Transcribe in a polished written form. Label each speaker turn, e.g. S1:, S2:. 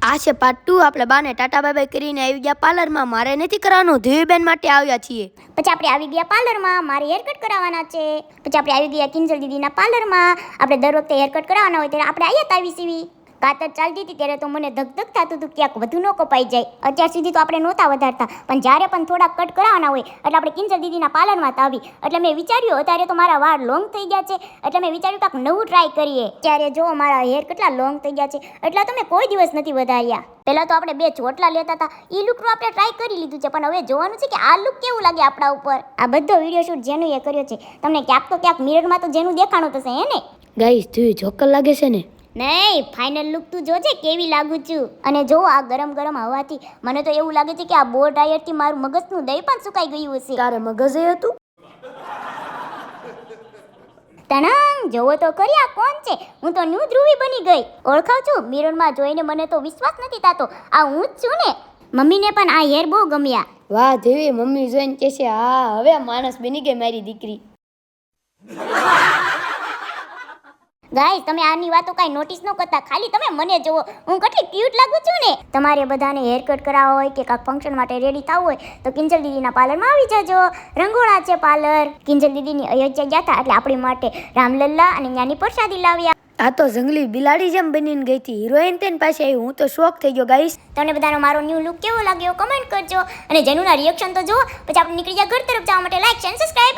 S1: આ છે પાર્ટ 2. આપણે બાને ટાટા બાય બાય કરીને આવી ગયા પાર્લરમાં. મારે નથી કરવાનું, ધીવીબેન માટે આવ્યા છીએ.
S2: પછી આપણે આવી ગયા પાર્લરમાં, મારે હેર કટ કરાવવાના છે. પછી આપણે આવી ગયા કિંજલ દીદીના પાર્લરમાં. આપણે દર વખતે હેર કટ કરાવવાના હોય ત્યારે આપણે અહીંયા આવી સીવી કાતર ચાલતી હતી ત્યારે તો મને ધક થતું હતું ક્યાંક વધુ ન કપાઈ જાય. અત્યાર સુધી તો આપણે નહોતા વધારતા, પણ જ્યારે પણ થોડાક કટ કરાવવાના હોય એટલે આપણે કિંજલ દીદીના પાર્લરમાં જ આવી. એટલે મેં વિચાર્યું અત્યારે તો મારા વાળ લોંગ થઈ ગયા છે, એટલે મેં વિચાર્યું કાંક નવું ટ્રાય કરીએ. ત્યારે જો મારા હેર કેટલા લોંગ થઈ ગયા છે, એટલા તો મેં કોઈ દિવસ નથી વધાર્યા. પહેલાં તો આપણે 2 ચોટલા લેતા હતા, એ લુકનું આપણે ટ્રાય કરી લીધું છે, પણ હવે જોવાનું છે કે આ લુક કેવું લાગે આપણા ઉપર. આ બધો વિડીયો શૂટ જેનું એ કર્યો છે. તમને ક્યાંક તો ક્યાંક મિરરમાં તો જેનું દેખાણું થશે હે ને
S1: ગાઈસ, તું જોકર લાગે છે ને?
S2: નહીં, ફાઇનલ લુક તું જોજે કેવી લાગુ છું. અને જો આ ગરમ ગરમ હવાથી મને તો એવું લાગે છે કે આ બોર ડાયરથી મારું મગજનું દહીં પણ સુકાઈ ગયું હશે.
S1: તારે મગજ એ હતું?
S2: તણંગ જોવો તો ખરી આ કોણ છે? હું તો ન્યૂ ધ્રુવી બની ગઈ. ઓળખાવ છું? મિરરમાં જોઈને મને તો વિશ્વાસ નથી થતો આ હું જ છું ને. મમ્મીને પણ આ હેર બહુ ગમ્યા.
S1: વાહ દેવી, મમ્મી જોઈને કહે છે હા હવે માણસ બની ગઈ મારી દીકરી.
S2: ગાઈસ, તમે આની વાતો કાંઈ નોટિસ ન કરતા, ખાલી તમે મને જોવો, હું કેટલી ક્યુટ લાગુ છું ને. તમારે બધાને હેર કટ કરાવવા હોય કે કાંઈક ફંક્શન માટે રેડી થવું હોય તો કિંજલ દીદીના પાર્લરમાં આવી જજો. રંગોળા છે પાર્લર. કિંજલ દીદીની અયોધ્યા ગયા હતા એટલે આપણી માટે રામલલ્લા અને ત્યાંની પ્રસાદી લાવ્યા.
S1: આ તો જંગલી બિલાડી જેમ બનીને ગઈ હતી. હિરોઈન તેન પાસે આવી, હું તો શોક થઈ ગયો. ગાઈસ,
S2: તમને બધાનો મારો ન્યૂ લુક કેવો લાગ્યો કમેન્ટ કરજો, અને જેનુંના રિએક્શન તો જુઓ. પછી આપણે નીકળી ગયા ઘર તરફ જવા માટે. Like, share, subscribe.